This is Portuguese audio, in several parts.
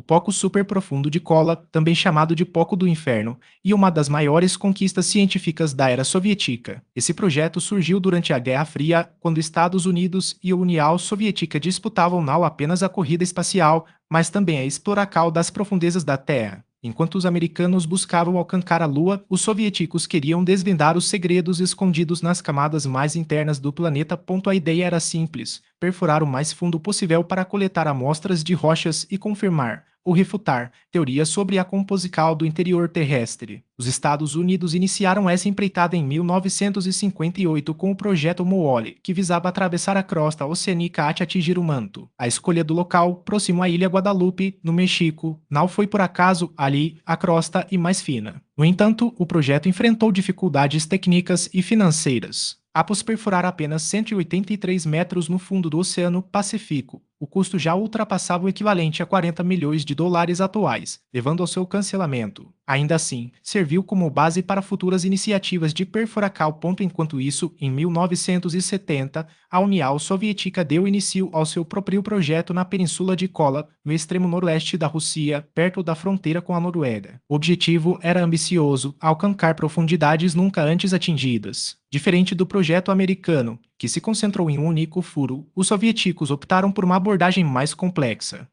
poco superprofundo de Kola, também chamado de Poco do Inferno, e uma das maiores conquistas científicas da era soviética. Esse projeto surgiu durante a Guerra Fria, quando Estados Unidos e a União Soviética disputavam não apenas a corrida espacial, mas também a exploração das profundezas da Terra. Enquanto os americanos buscavam alcançar a Lua, os soviéticos queriam desvendar os segredos escondidos nas camadas mais internas do planeta. A ideia era simples: perfurar o mais fundo possível para coletar amostras de rochas e confirmar, ou refutar, teorias sobre a composição do interior terrestre. Os Estados Unidos iniciaram essa empreitada em 1958 com o Projeto Moole, que visava atravessar a crosta oceânica até atingir o manto. A escolha do local, próximo à ilha Guadalupe, no México, não foi por acaso. Ali, a crosta e mais fina. No entanto, o projeto enfrentou dificuldades técnicas e financeiras. Após perfurar apenas 183 metros no fundo do Oceano Pacífico, o custo já ultrapassava o equivalente a 40 milhões de dólares atuais, levando ao seu cancelamento. Ainda assim, serviu como base para futuras iniciativas de perfuração. Enquanto isso, em 1970, a União Soviética deu início ao seu próprio projeto na Península de Kola, no extremo noroeste da Rússia, perto da fronteira com a Noruega. O objetivo era ambicioso: alcançar profundidades nunca antes atingidas. Diferente do projeto americano, que se concentrou em um único furo, os soviéticos optaram por uma abordagem mais complexa.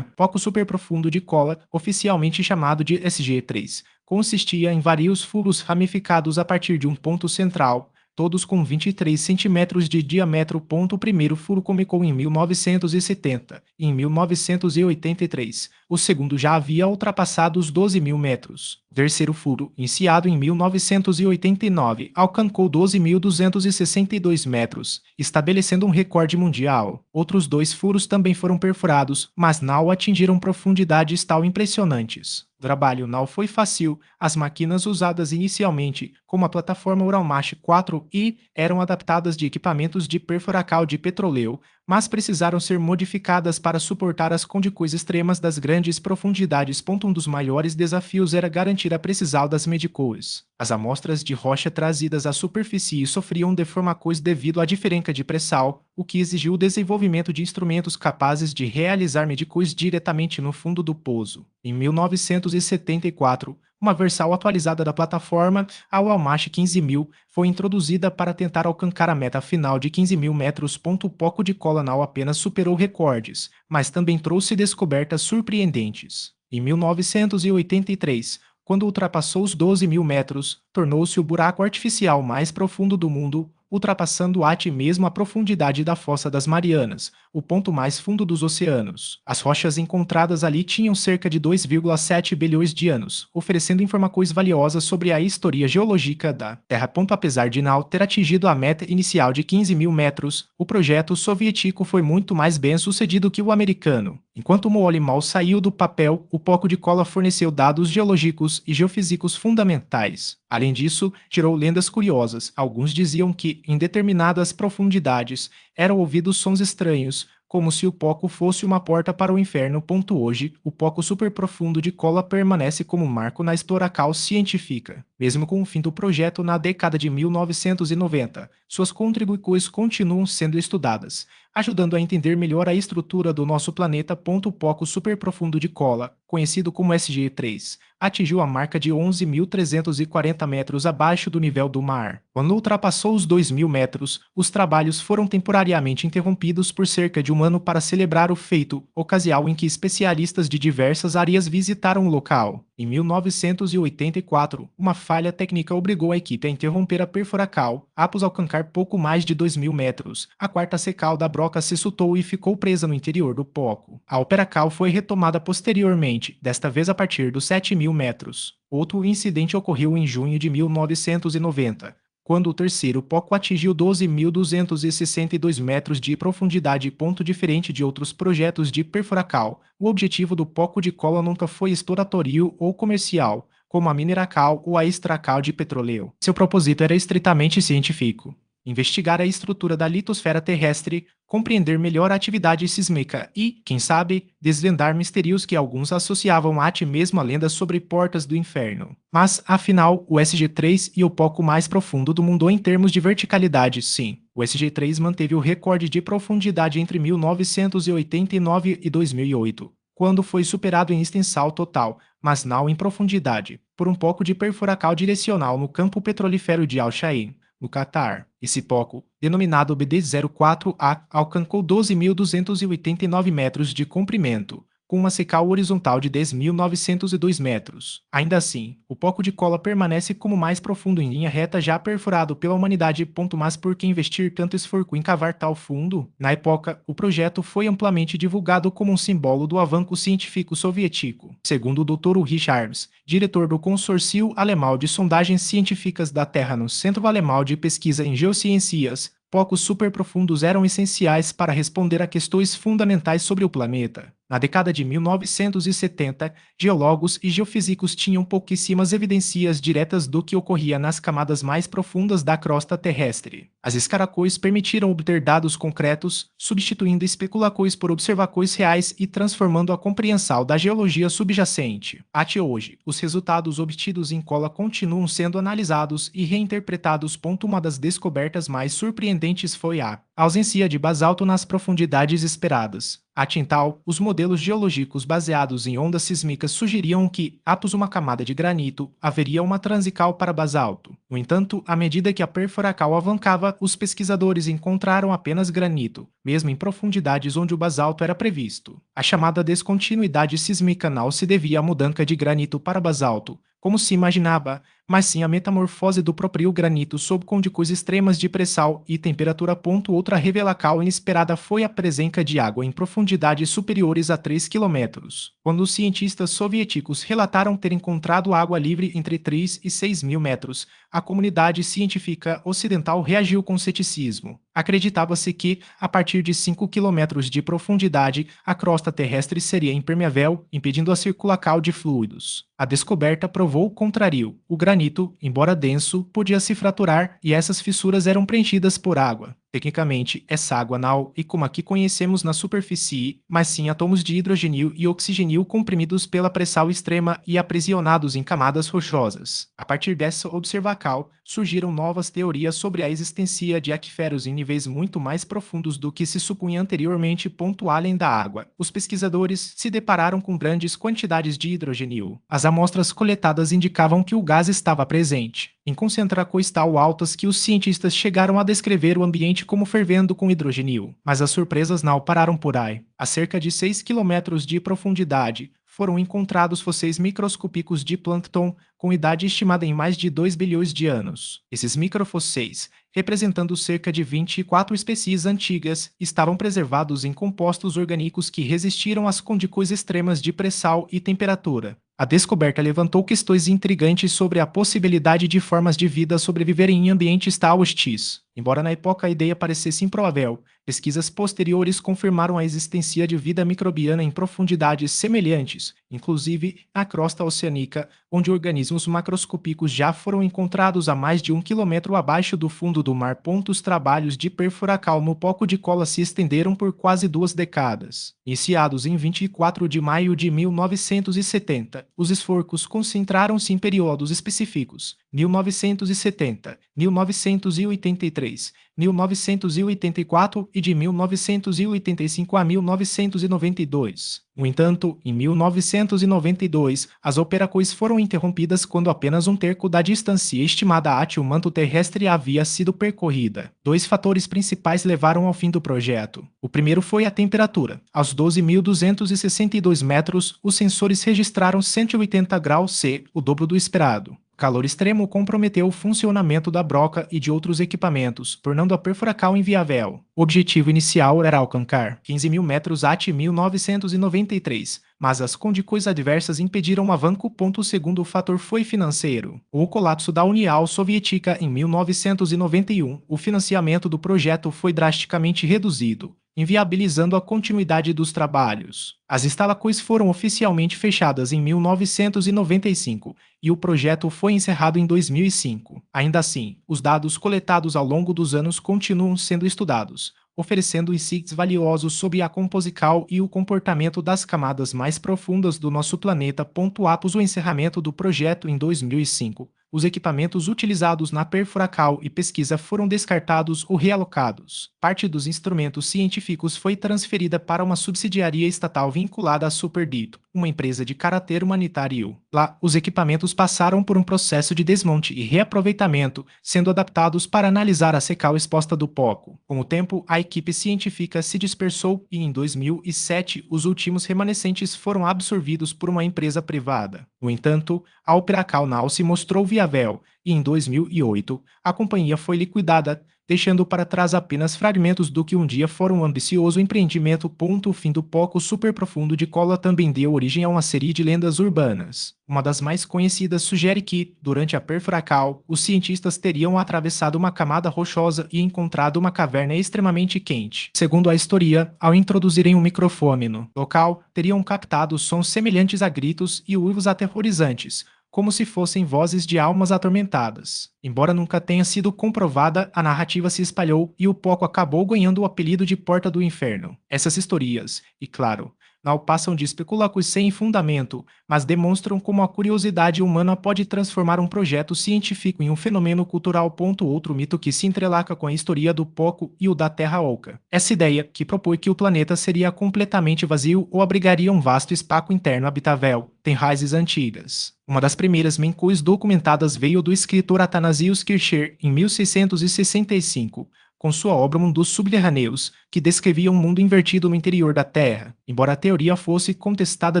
Foco superprofundo de Kola, oficialmente chamado de SG-3, consistia em vários furos ramificados a partir de um ponto central, todos com 23 centímetros de diâmetro. O primeiro furo começou em 1970 e em 1983. O segundo já havia ultrapassado os 12 mil metros. O terceiro furo, iniciado em 1989, alcançou 12.262 metros, estabelecendo um recorde mundial. Outros dois furos também foram perfurados, mas não atingiram profundidades tão impressionantes. O trabalho não foi fácil. As máquinas usadas inicialmente, como a plataforma Uralmach 4i, eram adaptadas de equipamentos de perfuração de petróleo, mas precisaram ser modificadas para suportar as condições extremas das grandes profundidades. Um dos maiores desafios era garantir a precisão das medições. As amostras de rocha trazidas à superfície sofriam deformações devido à diferença de pressão, o que exigiu o desenvolvimento de instrumentos capazes de realizar medições diretamente no fundo do poço. Em 1974, uma versão atualizada da plataforma, a Uralmach 15.000, foi introduzida para tentar alcançar a meta final de 15 mil metros. O Poco de Kola não apenas superou recordes, mas também trouxe descobertas surpreendentes. Em 1983, quando ultrapassou os 12 mil metros, tornou-se o buraco artificial mais profundo do mundo, ultrapassando até mesmo a profundidade da Fossa das Marianas, o ponto mais fundo dos oceanos. As rochas encontradas ali tinham cerca de 2,7 bilhões de anos, oferecendo informações valiosas sobre a história geológica da Terra. Apesar de não ter atingido a meta inicial de 15 mil metros, o projeto soviético foi muito mais bem sucedido que o americano. Enquanto o Moole mal saiu do papel, o Poco de Kola forneceu dados geológicos e geofísicos fundamentais. Além disso, gerou lendas curiosas. Alguns diziam que, em determinadas profundidades, eram ouvidos sons estranhos, como se o Poco fosse uma porta para o inferno. Hoje, o Poco superprofundo de Kola permanece como marco na exploração científica. Mesmo com o fim do projeto na década de 1990, suas contribuições continuam sendo estudadas, ajudando a entender melhor a estrutura do nosso planeta. O Poco superprofundo de Kola, conhecido como SG-3, atingiu a marca de 11.340 metros abaixo do nível do mar. Quando ultrapassou os 2.000 metros, os trabalhos foram temporariamente interrompidos por cerca de um ano para celebrar o feito, ocasião em que especialistas de diversas áreas visitaram o local. Em 1984, uma falha técnica obrigou a equipe a interromper a perfuração. Após alcançar pouco mais de 2.000 metros, a quarta secal da broca se soltou e ficou presa no interior do Poco. A operação foi retomada posteriormente, desta vez a partir dos 7.000 metros. Outro incidente ocorreu em junho de 1990, quando o terceiro Poco atingiu 12.262 metros de profundidade. Diferente de outros projetos de perfuração, o objetivo do Poco de Kola nunca foi exploratório ou comercial, como a mineração ou a extração de petróleo. Seu propósito era estritamente científico: investigar a estrutura da litosfera terrestre, compreender melhor a atividade sísmica e, quem sabe, desvendar mistérios que alguns associavam até mesmo a lendas sobre portas do inferno. Mas, afinal, o SG-3 e o Poco mais profundo do mundo em termos de verticalidade, sim. O SG-3 manteve o recorde de profundidade entre 1989 e 2008. quando foi superado em extensão total, mas não em profundidade, por um pouco de perfuracal direcional no campo petrolífero de Al-Shain, no Catar. Esse poco, denominado BD-04A, alcançou 12.289 metros de comprimento, com uma secal horizontal de 10.902 metros. Ainda assim, o poco de cola permanece como mais profundo em linha reta já perfurado pela humanidade. Mas por que investir tanto esforço em cavar tal fundo? Na época, o projeto foi amplamente divulgado como um símbolo do avanço científico soviético. Segundo o Dr. Ulrich Harms, diretor do Consórcio Alemão de Sondagens Científicas da Terra no Centro Alemão de Pesquisa em Geociências, poucos superprofundos eram essenciais para responder a questões fundamentais sobre o planeta. Na década de 1970, geólogos e geofísicos tinham pouquíssimas evidências diretas do que ocorria nas camadas mais profundas da crosta terrestre. As escaracóis permitiram obter dados concretos, substituindo especulações por observações reais e transformando a compreensão da geologia subjacente. Até hoje, os resultados obtidos em cola continuam sendo analisados e reinterpretados. Uma das descobertas mais surpreendentes foi a ausência de basalto nas profundidades esperadas. Atintal, os modelos geológicos baseados em ondas sísmicas sugeriam que, após uma camada de granito, haveria uma transical para basalto. No entanto, à medida que a perfuracal avançava, os pesquisadores encontraram apenas granito, mesmo em profundidades onde o basalto era previsto. A chamada descontinuidade sísmica não se devia à mudança de granito para basalto, como se imaginava, mas sim a metamorfose do próprio granito sob condições extremas de pressão e temperatura. Outra revelação inesperada foi a presença de água em profundidades superiores a 3 km, quando os cientistas soviéticos relataram ter encontrado água livre entre 3 e 6 mil metros. A comunidade científica ocidental reagiu com ceticismo. Acreditava-se que, a partir de 5 km de profundidade, a crosta terrestre seria impermeável, impedindo a circulação de fluidos. A descoberta provou o contrário. O granito, embora denso, podia se fraturar e essas fissuras eram preenchidas por água. Tecnicamente, essa água não é como a que conhecemos na superfície, mas sim átomos de hidrogênio e oxigênio comprimidos pela pressão extrema e aprisionados em camadas rochosas. A partir dessa observação, surgiram novas teorias sobre a existência de aquíferos em níveis muito mais profundos do que se supunha anteriormente. Além da água, os pesquisadores se depararam com grandes quantidades de hidrogênio. As amostras coletadas indicavam que o gás estava presente, em concentrações tão altas que os cientistas chegaram a descrever o ambiente como fervendo com hidrogênio. Mas as surpresas não pararam por aí. A cerca de 6 km de profundidade, foram encontrados fósseis microscópicos de plâncton com idade estimada em mais de 2 bilhões de anos. Esses microfósseis, representando cerca de 24 espécies antigas, estavam preservados em compostos orgânicos que resistiram às condições extremas de pressão e temperatura. A descoberta levantou questões intrigantes sobre a possibilidade de formas de vida sobreviverem em ambientes tão hostis. Embora na época a ideia parecesse improvável, pesquisas posteriores confirmaram a existência de vida microbiana em profundidades semelhantes, inclusive na crosta oceânica, onde organismos macroscópicos já foram encontrados a mais de 1 quilômetro abaixo do fundo do mar. Os trabalhos de perfuração no poco de cola se estenderam por quase 2 décadas. Iniciados em 24 de maio de 1970, os esforços concentraram-se em períodos específicos: 1970, 1983, 1984 e de 1985 a 1992. No entanto, em 1992, as operações foram interrompidas quando apenas um terço da distância estimada até o manto terrestre havia sido percorrida. Dois fatores principais levaram ao fim do projeto. O primeiro foi a temperatura. Aos 12.262 metros, os sensores registraram 180 graus C, o dobro do esperado. O calor extremo comprometeu o funcionamento da broca e de outros equipamentos, tornando a perfuração inviável. O objetivo inicial era alcançar 15 mil metros até 1993, mas as condições adversas impediram o avanço. O segundo fator foi financeiro. Com o colapso da União Soviética em 1991, o financiamento do projeto foi drasticamente reduzido, inviabilizando a continuidade dos trabalhos. As instalações foram oficialmente fechadas em 1995 e o projeto foi encerrado em 2005. Ainda assim, os dados coletados ao longo dos anos continuam sendo estudados, oferecendo insights valiosos sobre a composição e o comportamento das camadas mais profundas do nosso planeta. Após o encerramento do projeto em 2005, os equipamentos utilizados na perfuracal e pesquisa foram descartados ou realocados. Parte dos instrumentos científicos foi transferida para uma subsidiaria estatal vinculada à Superdito, uma empresa de caráter humanitário. Lá, os equipamentos passaram por um processo de desmonte e reaproveitamento, sendo adaptados para analisar a secal exposta do POCO. Com o tempo, a equipe científica se dispersou e, em 2007, os últimos remanescentes foram absorvidos por uma empresa privada. No entanto, a Operacal Now se mostrou viável e, em 2008, a companhia foi liquidada, deixando para trás apenas fragmentos do que um dia fora um ambicioso empreendimento. O fim do poco superprofundo de cola também deu origem a uma série de lendas urbanas. Uma das mais conhecidas sugere que, durante a perfuracal, os cientistas teriam atravessado uma camada rochosa e encontrado uma caverna extremamente quente. Segundo a história, ao introduzirem um microfone no local, teriam captado sons semelhantes a gritos e uivos aterrorizantes, como se fossem vozes de almas atormentadas. Embora nunca tenha sido comprovada, a narrativa se espalhou e o Poco acabou ganhando o apelido de Porta do Inferno. Essas histórias, e claro, não passam de especulácios sem fundamento, mas demonstram como a curiosidade humana pode transformar um projeto científico em um fenômeno cultural. Outro mito que se entrelaça com a história do Poco e o da Terra Oca. Essa ideia, que propõe que o planeta seria completamente vazio ou abrigaria um vasto espaço interno habitável, tem raízes antigas. Uma das primeiras menções documentadas veio do escritor Athanasius Kircher, em 1665, com sua obra Mundos Subterrâneos, que descrevia um mundo invertido no interior da Terra. Embora a teoria fosse contestada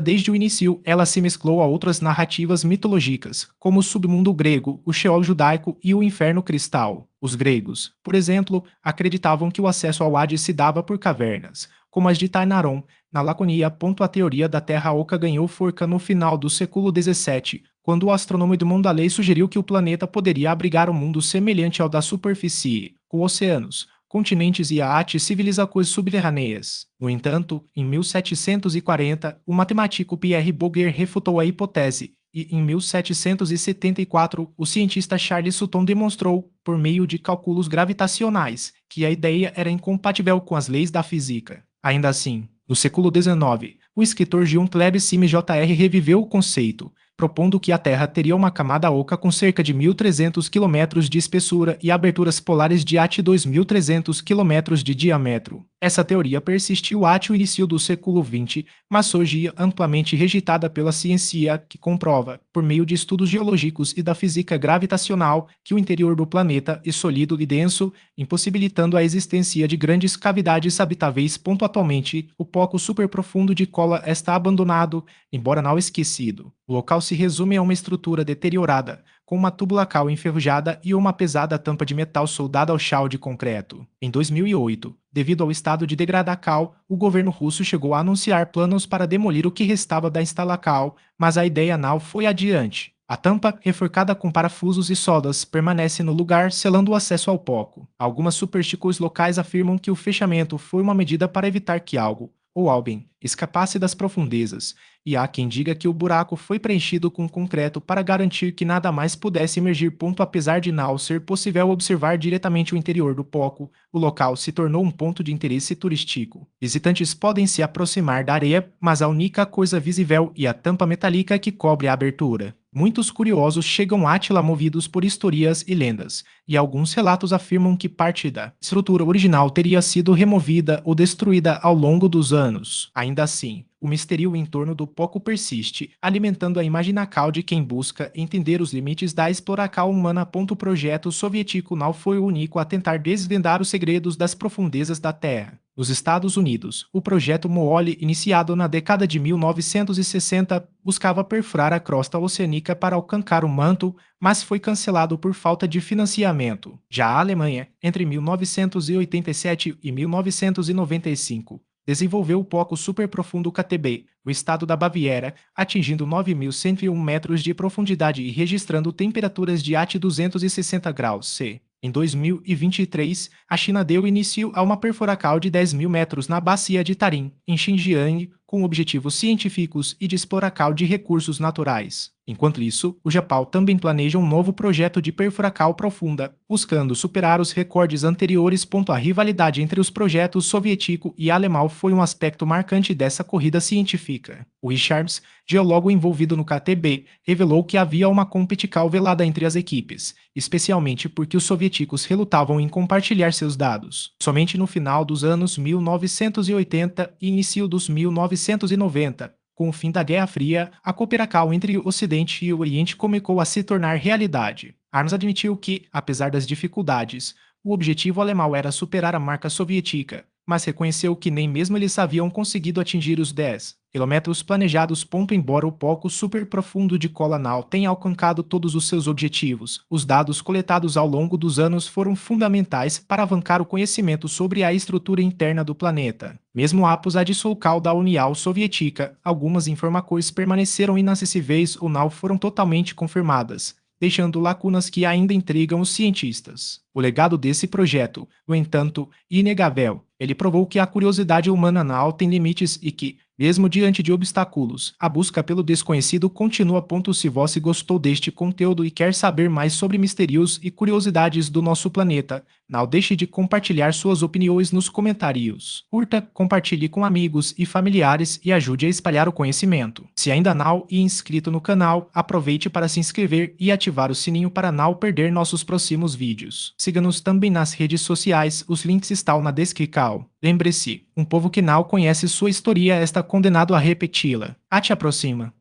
desde o início, ela se mesclou a outras narrativas mitológicas, como o submundo grego, o Sheol judaico e o inferno cristal. Os gregos, por exemplo, acreditavam que o acesso ao Hades se dava por cavernas, como as de Tainaron, na Laconia. A teoria da Terra Oca ganhou força no final do século XVII, quando o astrônomo Edmond Halley sugeriu que o planeta poderia abrigar um mundo semelhante ao da superfície, com oceanos, continentes e civilizações subterrâneas. No entanto, em 1740, o matemático Pierre Bouguer refutou a hipótese, e em 1774, o cientista Charles Sutton demonstrou, por meio de cálculos gravitacionais, que a ideia era incompatível com as leis da física. Ainda assim, no século XIX, o escritor John Clebes Sims Jr. reviveu o conceito, propondo que a Terra teria uma camada oca com cerca de 1.300 km de espessura e aberturas polares de até 2.300 km de diâmetro. Essa teoria persistiu até o início do século XX, mas hoje é amplamente rejeitada pela ciência, que comprova, por meio de estudos geológicos e da física gravitacional, que o interior do planeta é sólido e denso, impossibilitando a existência de grandes cavidades habitáveis. Atualmente, o poco superprofundo de cola está abandonado, embora não esquecido. O local se resume a uma estrutura deteriorada, com uma túbula cal enferrujada e uma pesada tampa de metal soldada ao chão de concreto. Em 2008, devido ao estado de degradação, o governo russo chegou a anunciar planos para demolir o que restava da instalação, mas a ideia não foi adiante. A tampa, reforçada com parafusos e soldas, permanece no lugar, selando o acesso ao poco. Algumas superstições locais afirmam que o fechamento foi uma medida para evitar que algo, ou alguém, escapasse das profundezas, e há quem diga que o buraco foi preenchido com concreto para garantir que nada mais pudesse emergir. Apesar de não ser possível observar diretamente o interior do poco, o local se tornou um ponto de interesse turístico. Visitantes podem se aproximar da areia, mas a única coisa visível é a tampa metálica que cobre a abertura. Muitos curiosos chegam a Átila movidos por histórias e lendas, e alguns relatos afirmam que parte da estrutura original teria sido removida ou destruída ao longo dos anos. Ainda assim, o mistério em torno do poco persiste, alimentando a imaginação de quem busca entender os limites da exploração humana. O projeto soviético não foi o único a tentar desvendar os segredos das profundezas da Terra. Nos Estados Unidos, o projeto Moole, iniciado na década de 1960, buscava perfurar a crosta oceânica para alcançar o manto, mas foi cancelado por falta de financiamento. Já a Alemanha, entre 1987 e 1995, desenvolveu o poco superprofundo KTB, o estado da Baviera, atingindo 9.101 metros de profundidade e registrando temperaturas de até 260 graus C. Em 2023, a China deu início a uma perfuração de 10.000 metros na bacia de Tarim, em Xinjiang, com objetivos científicos e de exploração de recursos naturais. Enquanto isso, o Japão também planeja um novo projeto de perfuração profunda, buscando superar os recordes anteriores. A rivalidade entre os projetos soviético e alemão foi um aspecto marcante dessa corrida científica. O Richards, geólogo envolvido no KTB, revelou que havia uma competição velada entre as equipes, especialmente porque os soviéticos relutavam em compartilhar seus dados. Somente no final dos anos 1980 e início dos 1990, com o fim da Guerra Fria, a cooperação entre o Ocidente e o Oriente começou a se tornar realidade. Arms admitiu que, apesar das dificuldades, o objetivo alemão era superar a marca soviética, mas reconheceu que nem mesmo eles haviam conseguido atingir os 10 quilômetros planejados. Embora o poco super profundo de cola não tenha alcançado todos os seus objetivos, os dados coletados ao longo dos anos foram fundamentais para avançar o conhecimento sobre a estrutura interna do planeta. Mesmo após a dissolução da União Soviética, algumas informações permaneceram inacessíveis ou não foram totalmente confirmadas, deixando lacunas que ainda intrigam os cientistas. O legado desse projeto, no entanto, é inegável. Ele provou que a curiosidade humana não tem limites e que, mesmo diante de obstáculos, a busca pelo desconhecido continua. Se você gostou deste conteúdo e quer saber mais sobre mistérios e curiosidades do nosso planeta, não deixe de compartilhar suas opiniões nos comentários. Curta, compartilhe com amigos e familiares e ajude a espalhar o conhecimento. Se ainda não é inscrito no canal, aproveite para se inscrever e ativar o sininho para não perder nossos próximos vídeos. Siga-nos também nas redes sociais, os links estão na descrição. Lembre-se, um povo que não conhece sua história está condenado a repeti-la. Até a próxima!